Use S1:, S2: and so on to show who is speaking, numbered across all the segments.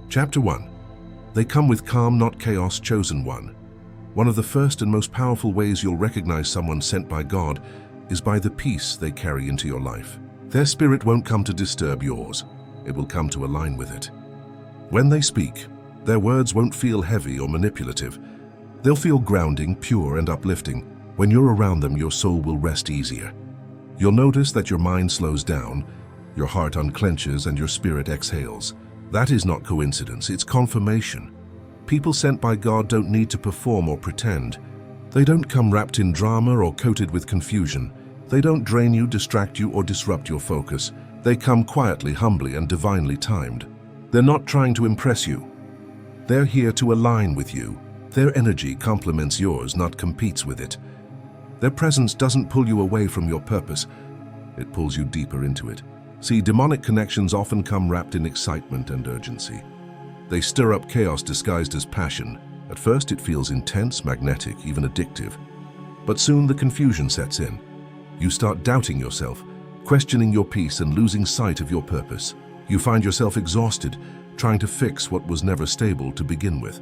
S1: Chapter 1. They come with calm, not chaos. Chosen one. One of the first and most powerful ways you'll recognize someone sent by God is by the peace they carry into your life. Their spirit won't come to disturb yours. It will come to align with it. When they speak, their words won't feel heavy or manipulative. They'll feel grounding, pure, and uplifting. When you're around them, your soul will rest easier. You'll notice that your mind slows down, your heart unclenches, and your spirit exhales. That is not coincidence, it's confirmation. People sent by God don't need to perform or pretend. They don't come wrapped in drama or coated with confusion. They don't drain you, distract you, or disrupt your focus. They come quietly, humbly, and divinely timed. They're not trying to impress you. They're here to align with you. Their energy complements yours, not competes with it. Their presence doesn't pull you away from your purpose. It pulls you deeper into it. See, demonic connections often come wrapped in excitement and urgency. They stir up chaos disguised as passion. At first it feels intense, magnetic, even addictive. But soon the confusion sets in. You start doubting yourself, questioning your peace, and losing sight of your purpose. You find yourself exhausted, trying to fix what was never stable to begin with.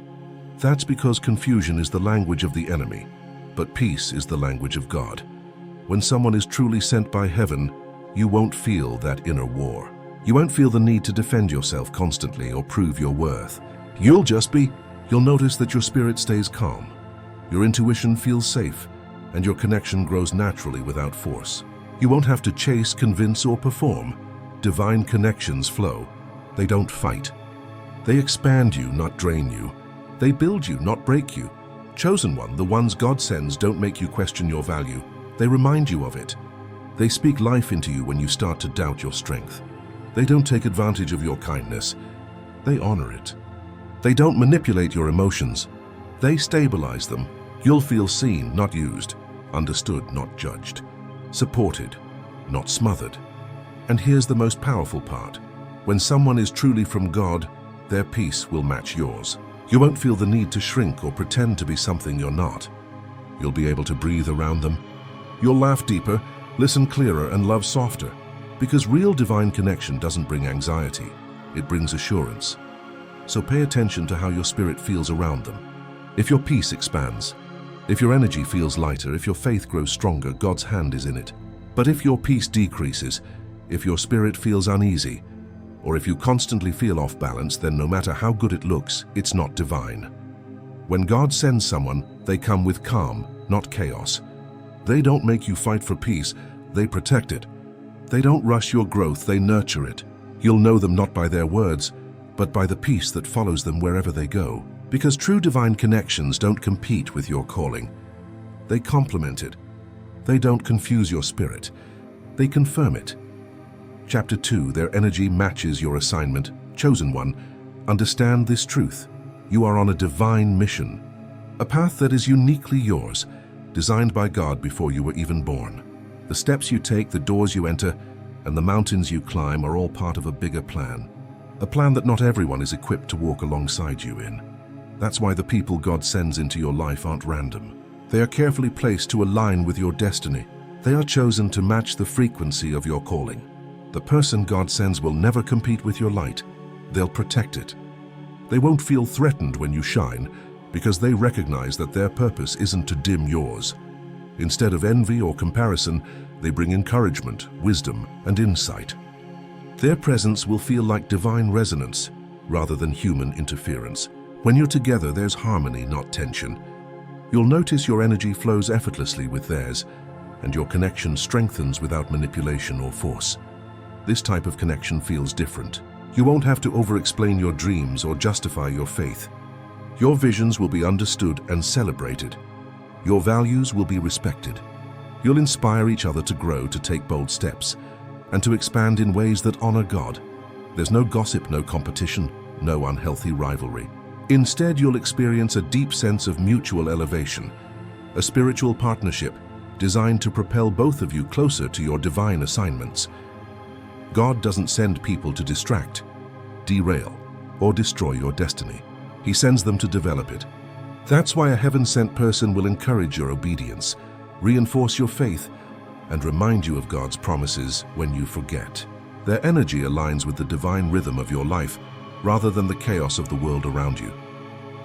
S1: That's because confusion is the language of the enemy, but peace is the language of God. When someone is truly sent by heaven, you won't feel that inner war. You won't feel the need to defend yourself constantly or prove your worth. You'll notice that your spirit stays calm. Your intuition feels safe, and your connection grows naturally without force. You won't have to chase, convince, or perform. Divine connections flow. They don't fight. They expand you, not drain you. They build you, not break you. Chosen one, the ones God sends, don't make you question your value. They remind you of it. They speak life into you when you start to doubt your strength. They don't take advantage of your kindness. They honor it. They don't manipulate your emotions. They stabilize them. You'll feel seen, not used, understood, not judged, supported, not smothered. And here's the most powerful part. When someone is truly from God, their peace will match yours. You won't feel the need to shrink or pretend to be something you're not. You'll be able to breathe around them. You'll laugh deeper, listen clearer, and love softer. Because real divine connection doesn't bring anxiety, it brings assurance. So pay attention to how your spirit feels around them. If your peace expands, if your energy feels lighter, if your faith grows stronger, God's hand is in it. But if your peace decreases, if your spirit feels uneasy, or if you constantly feel off balance, then no matter how good it looks, it's not divine. When God sends someone, they come with calm, not chaos. They don't make you fight for peace, they protect it. They don't rush your growth, they nurture it. You'll know them not by their words, but by the peace that follows them wherever they go. Because true divine connections don't compete with your calling. They complement it. They don't confuse your spirit. They confirm it. Chapter 2. Their energy matches your assignment. Chosen one, understand this truth. You are on a divine mission. A path that is uniquely yours, designed by God before you were even born. The steps you take, the doors you enter, and the mountains you climb are all part of a bigger plan. A plan that not everyone is equipped to walk alongside you in. That's why the people God sends into your life aren't random. They are carefully placed to align with your destiny. They are chosen to match the frequency of your calling. The person God sends will never compete with your light. They'll protect it. They won't feel threatened when you shine, because they recognize that their purpose isn't to dim yours. Instead of envy or comparison, they bring encouragement, wisdom, and insight. Their presence will feel like divine resonance, rather than human interference. When you're together, there's harmony, not tension. You'll notice your energy flows effortlessly with theirs, and your connection strengthens without manipulation or force. This type of connection feels different. You won't have to over-explain your dreams or justify your faith. Your visions will be understood and celebrated. Your values will be respected. You'll inspire each other to grow, to take bold steps, and to expand in ways that honor God. There's no gossip, no competition, no unhealthy rivalry. Instead, you'll experience a deep sense of mutual elevation, a spiritual partnership designed to propel both of you closer to your divine assignments. God doesn't send people to distract, derail, or destroy your destiny. He sends them to develop it. That's why a heaven-sent person will encourage your obedience, reinforce your faith, and remind you of God's promises when you forget. Their energy aligns with the divine rhythm of your life, rather than the chaos of the world around you.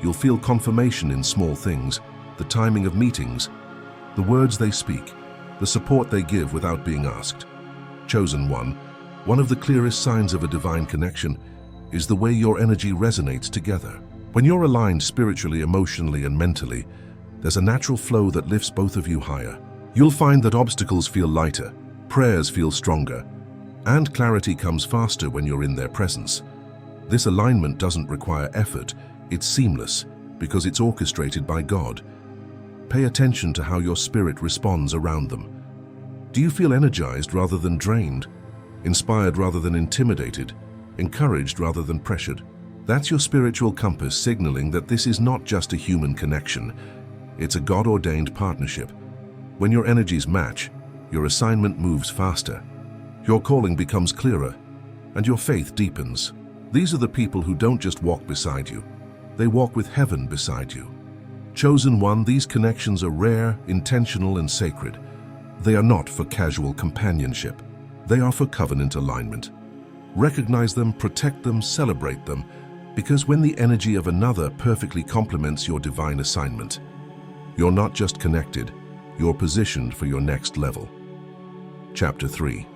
S1: You'll feel confirmation in small things, the timing of meetings, the words they speak, the support they give without being asked. Chosen one of the clearest signs of a divine connection is the way your energy resonates together. When you're aligned spiritually, emotionally, and mentally, there's a natural flow that lifts both of you higher. You'll find that obstacles feel lighter, prayers feel stronger, and clarity comes faster when you're in their presence. This alignment doesn't require effort, it's seamless because it's orchestrated by God. Pay attention to how your spirit responds around them. Do you feel energized rather than drained? Inspired rather than intimidated? Encouraged rather than pressured? That's your spiritual compass signaling that this is not just a human connection, it's a God-ordained partnership. When your energies match, your assignment moves faster, your calling becomes clearer, and your faith deepens. These are the people who don't just walk beside you, they walk with heaven beside you. Chosen one, these connections are rare, intentional, and sacred. They are not for casual companionship. They are for covenant alignment. Recognize them, protect them, celebrate them, because when the energy of another perfectly complements your divine assignment, you're not just connected, you're positioned for your next level. Chapter 3.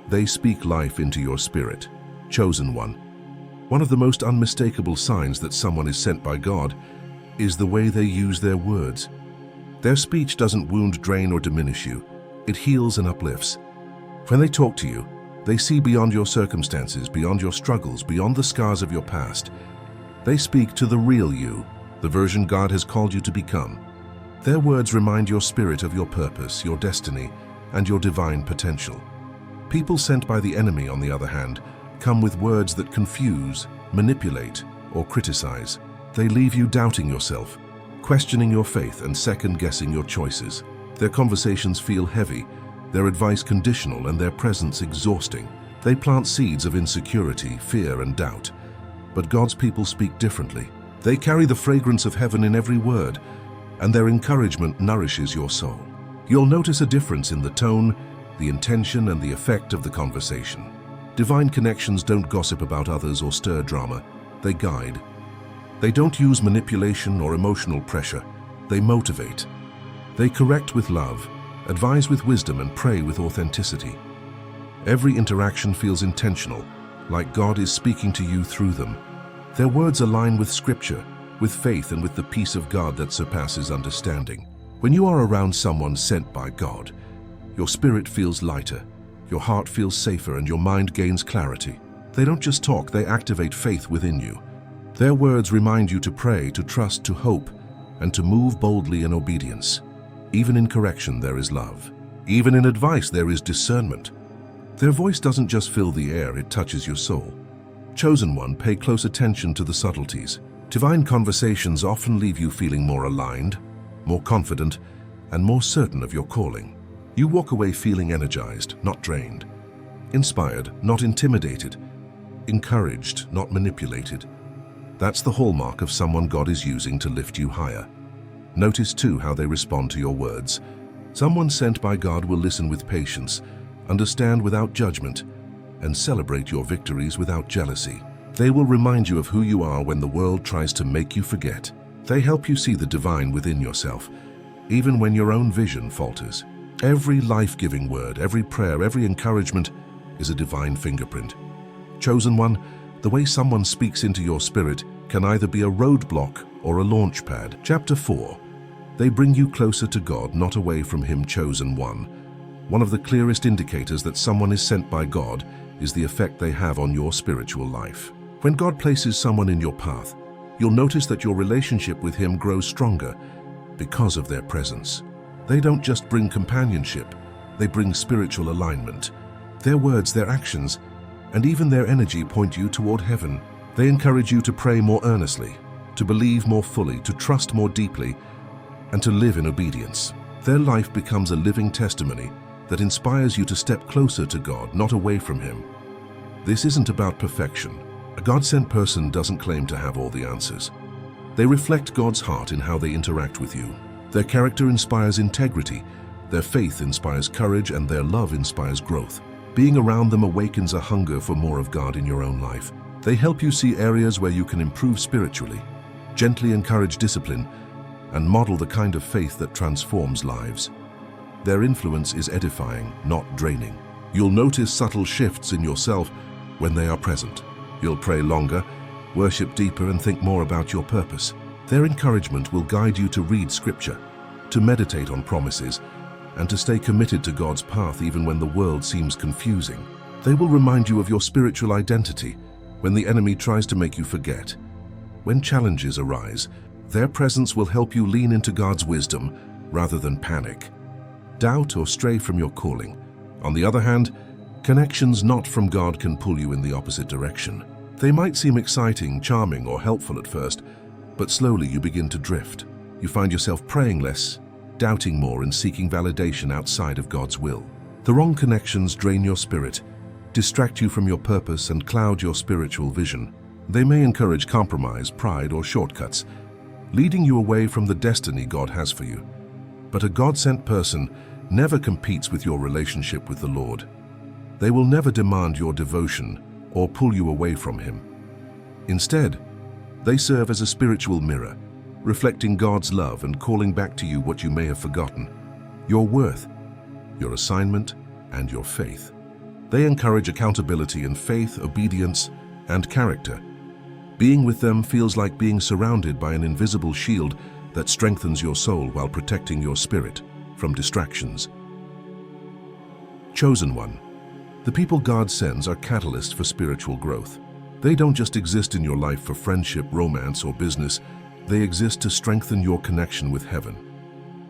S1: They speak life into your spirit. Chosen one. One of the most unmistakable signs that someone is sent by God is the way they use their words. Their speech doesn't wound, drain, or diminish you. It heals and uplifts. When they talk to you, they see beyond your circumstances, beyond your struggles, beyond the scars of your past. They speak to the real you, the version God has called you to become. Their words remind your spirit of your purpose, your destiny, and your divine potential. People sent by the enemy, on the other hand, come with words that confuse, manipulate, or criticize. They leave you doubting yourself, questioning your faith, and second-guessing your choices. Their conversations feel heavy, their advice conditional, and their presence exhausting. They plant seeds of insecurity, fear, and doubt. But God's people speak differently. They carry the fragrance of heaven in every word, and their encouragement nourishes your soul. You'll notice a difference in the tone, the intention, and the effect of the conversation. Divine connections don't gossip about others or stir drama. They guide. They don't use manipulation or emotional pressure. They motivate. They correct with love, advise with wisdom, and pray with authenticity. Every interaction feels intentional, like God is speaking to you through them. Their words align with Scripture, with faith, and with the peace of God that surpasses understanding. When you are around someone sent by God, your spirit feels lighter, your heart feels safer, and your mind gains clarity. They don't just talk, they activate faith within you. Their words remind you to pray, to trust, to hope, and to move boldly in obedience. Even in correction, there is love. Even in advice, there is discernment. Their voice doesn't just fill the air, it touches your soul. Chosen one, pay close attention to the subtleties. Divine conversations often leave you feeling more aligned, more confident, and more certain of your calling. You walk away feeling energized, not drained. Inspired, not intimidated. Encouraged, not manipulated. That's the hallmark of someone God is using to lift you higher. Notice too how they respond to your words. Someone sent by God will listen with patience, understand without judgment, and celebrate your victories without jealousy. They will remind you of who you are when the world tries to make you forget. They help you see the divine within yourself, even when your own vision falters. Every life-giving word, every prayer, every encouragement is a divine fingerprint. Chosen one, the way someone speaks into your spirit can either be a roadblock or a launch pad. Chapter 4. They bring you closer to God, not away from Him. Chosen one. One of the clearest indicators that someone is sent by God is the effect they have on your spiritual life. When God places someone in your path, you'll notice that your relationship with Him grows stronger because of their presence. They don't just bring companionship, they bring spiritual alignment. Their words, their actions, and even their energy point you toward heaven. They encourage you to pray more earnestly, to believe more fully, to trust more deeply, and to live in obedience. Their life becomes a living testimony that inspires you to step closer to God, not away from Him. This isn't about perfection. A God-sent person doesn't claim to have all the answers. They reflect God's heart in how they interact with you. Their character inspires integrity, their faith inspires courage, and their love inspires growth. Being around them awakens a hunger for more of God in your own life. They help you see areas where you can improve spiritually, gently encourage discipline, and model the kind of faith that transforms lives. Their influence is edifying, not draining. You'll notice subtle shifts in yourself when they are present. You'll pray longer, worship deeper, and think more about your purpose. Their encouragement will guide you to read Scripture, to meditate on promises, and to stay committed to God's path even when the world seems confusing. They will remind you of your spiritual identity when the enemy tries to make you forget. When challenges arise, their presence will help you lean into God's wisdom rather than panic, doubt, or stray from your calling. On the other hand, connections not from God can pull you in the opposite direction. They might seem exciting, charming, or helpful at first, but slowly you begin to drift. You find yourself praying less, doubting more, and seeking validation outside of God's will. The wrong connections drain your spirit, distract you from your purpose, and cloud your spiritual vision. They may encourage compromise, pride, or shortcuts, leading you away from the destiny God has for you. But a God-sent person never competes with your relationship with the Lord. They will never demand your devotion or pull you away from Him. Instead, they serve as a spiritual mirror, reflecting God's love and calling back to you what you may have forgotten: your worth, your assignment, and your faith. They encourage accountability in faith, obedience, and character. Being with them feels like being surrounded by an invisible shield that strengthens your soul while protecting your spirit from distractions. Chosen one. The people God sends are catalysts for spiritual growth. They don't just exist in your life for friendship, romance, or business. They exist to strengthen your connection with heaven.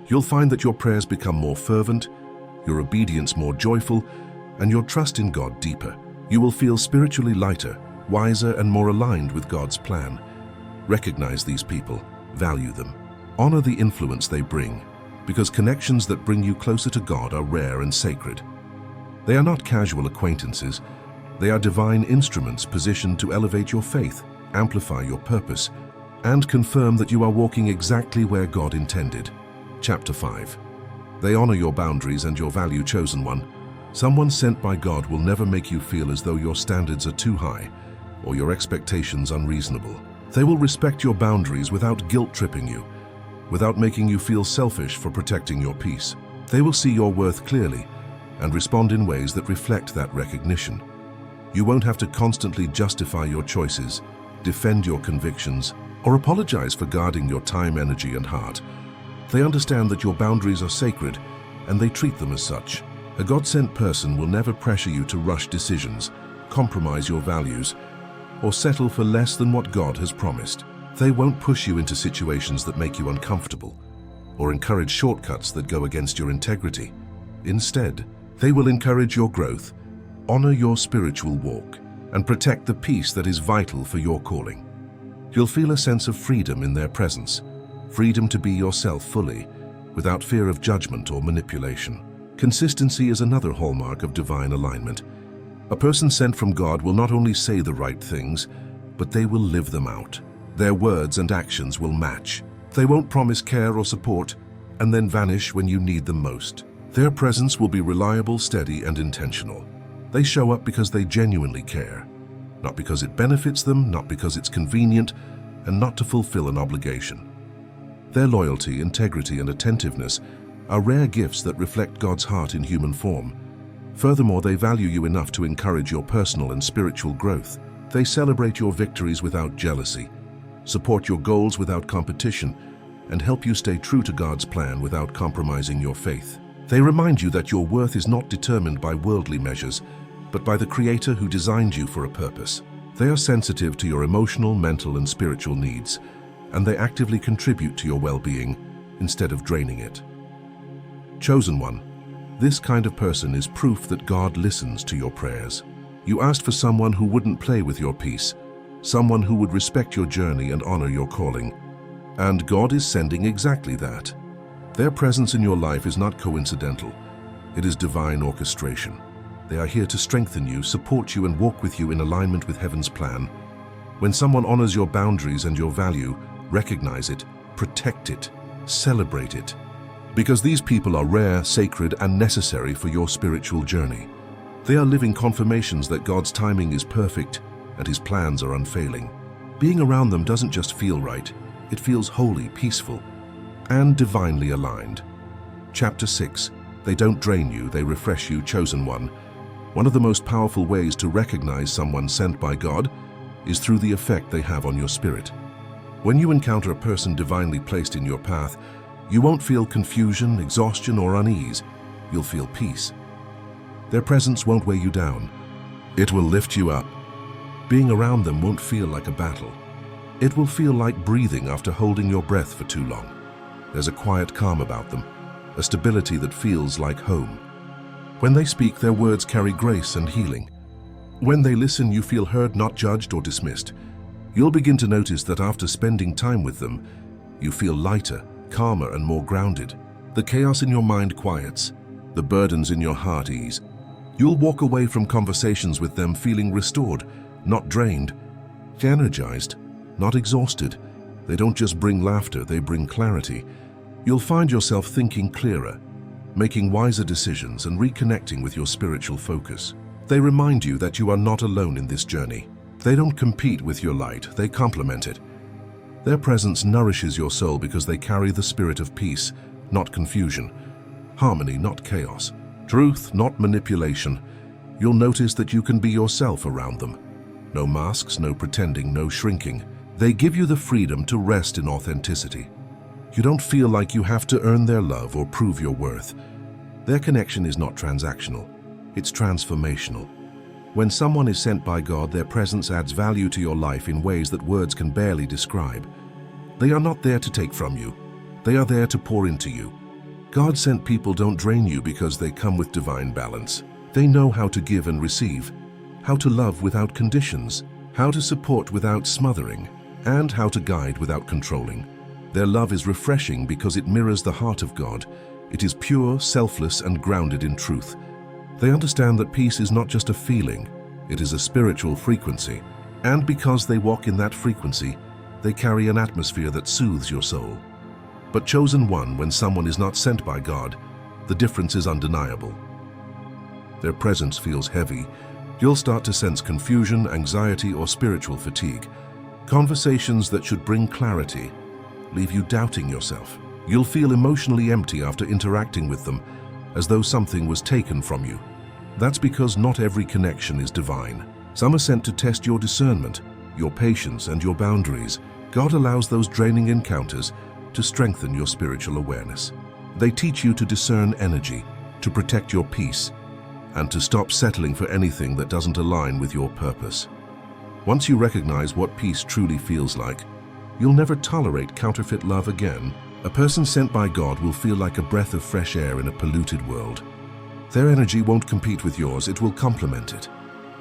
S1: You'll find that your prayers become more fervent, your obedience more joyful, and your trust in God deeper. You will feel spiritually lighter, wiser, and more aligned with God's plan. Recognize these people, value them, honor the influence they bring, because connections that bring you closer to God are rare and sacred. They are not casual acquaintances. They are divine instruments positioned to elevate your faith, amplify your purpose, and confirm that you are walking exactly where God intended. Chapter 5. They honor your boundaries and your value, chosen one. Someone sent by God will never make you feel as though your standards are too high or your expectations unreasonable. They will respect your boundaries without guilt-tripping you, without making you feel selfish for protecting your peace. They will see your worth clearly and respond in ways that reflect that recognition. You won't have to constantly justify your choices, defend your convictions, or apologize for guarding your time, energy, and heart. They understand that your boundaries are sacred, and they treat them as such. A God-sent person will never pressure you to rush decisions, compromise your values, or settle for less than what God has promised. They won't push you into situations that make you uncomfortable, or encourage shortcuts that go against your integrity. Instead, they will encourage your growth, honor your spiritual walk, and protect the peace that is vital for your calling. You'll feel a sense of freedom in their presence, freedom to be yourself fully, without fear of judgment or manipulation. Consistency is another hallmark of divine alignment. A person sent from God will not only say the right things, but they will live them out. Their words and actions will match. They won't promise care or support and then vanish when you need them most. Their presence will be reliable, steady, and intentional. They show up because they genuinely care, not because it benefits them, not because it's convenient, and not to fulfill an obligation. Their loyalty, integrity, and attentiveness are rare gifts that reflect God's heart in human form. Furthermore, they value you enough to encourage your personal and spiritual growth. They celebrate your victories without jealousy, support your goals without competition, and help you stay true to God's plan without compromising your faith. They remind you that your worth is not determined by worldly measures, but by the Creator who designed you for a purpose. They are sensitive to your emotional, mental, and spiritual needs, and they actively contribute to your well-being instead of draining it. Chosen one. This kind of person is proof that God listens to your prayers. You asked for someone who wouldn't play with your peace, someone who would respect your journey and honor your calling. And God is sending exactly that. Their presence in your life is not coincidental. It is divine orchestration. They are here to strengthen you, support you, and walk with you in alignment with heaven's plan. When someone honors your boundaries and your value, recognize it, protect it, celebrate it. Because these people are rare, sacred, and necessary for your spiritual journey. They are living confirmations that God's timing is perfect, and his plans are unfailing. Being around them doesn't just feel right, it feels holy, peaceful, and divinely aligned. Chapter 6. They don't drain you, they refresh you, chosen one. One of the most powerful ways to recognize someone sent by God is through the effect they have on your spirit. When you encounter a person divinely placed in your path, you won't feel confusion, exhaustion, or unease. You'll feel peace. Their presence won't weigh you down. It will lift you up. Being around them won't feel like a battle. It will feel like breathing after holding your breath for too long. There's a quiet calm about them, a stability that feels like home. When they speak, their words carry grace and healing. When they listen, you feel heard, not judged or dismissed. You'll begin to notice that after spending time with them, you feel lighter, calmer, and more grounded. The chaos in your mind quiets, the burdens in your heart ease. You'll walk away from conversations with them feeling restored, not drained, energized, not exhausted. They don't just bring laughter, they bring clarity. You'll find yourself thinking clearer, making wiser decisions, and reconnecting with your spiritual focus. They remind you that you are not alone in this journey. They don't compete with your light, they complement it. Their presence nourishes your soul because they carry the spirit of peace, not confusion, harmony, not chaos, truth, not manipulation. You'll notice that you can be yourself around them. No masks, no pretending, no shrinking. They give you the freedom to rest in authenticity. You don't feel like you have to earn their love or prove your worth. Their connection is not transactional, it's transformational. When someone is sent by God, their presence adds value to your life in ways that words can barely describe. They are not there to take from you, they are there to pour into you. God-sent people don't drain you because they come with divine balance. They know how to give and receive, how to love without conditions, how to support without smothering, and how to guide without controlling. Their love is refreshing because it mirrors the heart of God. It is pure, selfless, and grounded in truth. They understand that peace is not just a feeling, it is a spiritual frequency. And because they walk in that frequency, they carry an atmosphere that soothes your soul. But chosen one, when someone is not sent by God, the difference is undeniable. Their presence feels heavy. You'll start to sense confusion, anxiety, or spiritual fatigue. Conversations that should bring clarity leave you doubting yourself. You'll feel emotionally empty after interacting with them, as though something was taken from you. That's because not every connection is divine. Some are sent to test your discernment, your patience, and your boundaries. God allows those draining encounters to strengthen your spiritual awareness. They teach you to discern energy, to protect your peace, and to stop settling for anything that doesn't align with your purpose. Once you recognize what peace truly feels like, you'll never tolerate counterfeit love again. A person sent by God will feel like a breath of fresh air in a polluted world. Their energy won't compete with yours, it will complement it.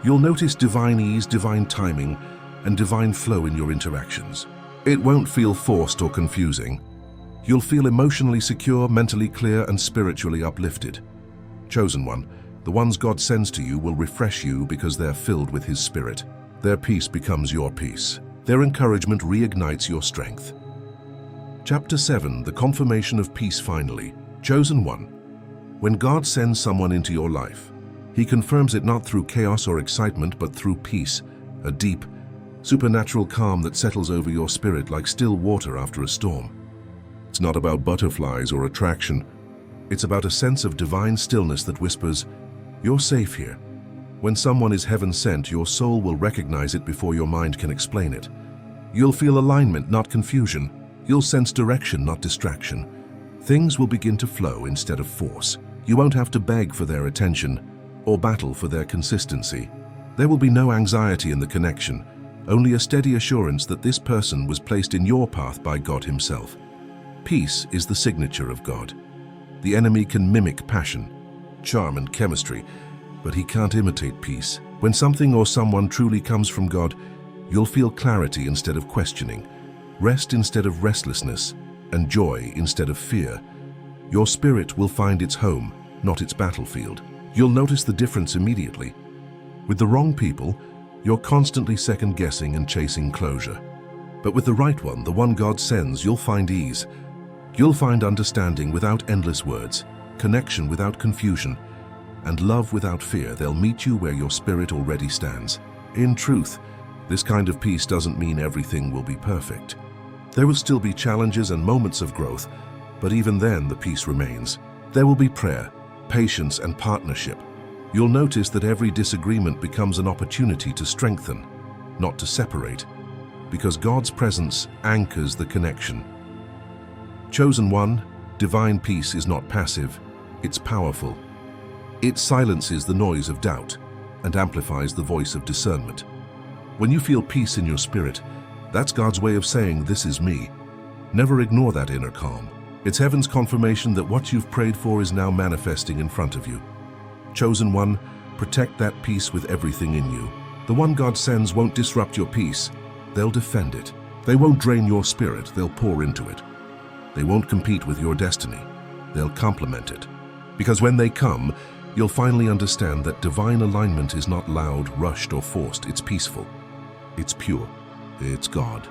S1: You'll notice divine ease, divine timing, and divine flow in your interactions. It won't feel forced or confusing. You'll feel emotionally secure, mentally clear, and spiritually uplifted. Chosen one, the ones God sends to you will refresh you because they're filled with His Spirit. Their peace becomes your peace. Their encouragement reignites your strength. Chapter 7. The confirmation of peace finally. Chosen one. When God sends someone into your life, He confirms it not through chaos or excitement, but through peace, a deep, supernatural calm that settles over your spirit like still water after a storm. It's not about butterflies or attraction. It's about a sense of divine stillness that whispers, "You're safe here." When someone is heaven sent, your soul will recognize it before your mind can explain it. You'll feel alignment, not confusion. You'll sense direction, not distraction. Things will begin to flow instead of force. You won't have to beg for their attention or battle for their consistency. There will be no anxiety in the connection, only a steady assurance that this person was placed in your path by God Himself. Peace is the signature of God. The enemy can mimic passion, charm, and chemistry, but he can't imitate peace. When something or someone truly comes from God, you'll feel clarity instead of questioning, rest instead of restlessness, and joy instead of fear. Your spirit will find its home, not its battlefield. You'll notice the difference immediately. With the wrong people, you're constantly second-guessing and chasing closure. But with the right one, the one God sends, you'll find ease. You'll find understanding without endless words, connection without confusion, and love without fear. They'll meet you where your spirit already stands. In truth, This kind of peace doesn't mean everything will be perfect. There will still be challenges and moments of growth, but even then the peace remains. There will be prayer, patience, and partnership. You'll notice that every disagreement becomes an opportunity to strengthen, not to separate, because God's presence anchors the connection. Chosen one, divine peace is not passive, it's powerful. It silences the noise of doubt and amplifies the voice of discernment. When you feel peace in your spirit, that's God's way of saying, "This is me." Never ignore that inner calm. It's heaven's confirmation that what you've prayed for is now manifesting in front of you. Chosen one, protect that peace with everything in you. The one God sends won't disrupt your peace. They'll defend it. They won't drain your spirit. They'll pour into it. They won't compete with your destiny. They'll complement it. Because when they come, you'll finally understand that divine alignment is not loud, rushed, or forced. It's peaceful. It's pure. It's God.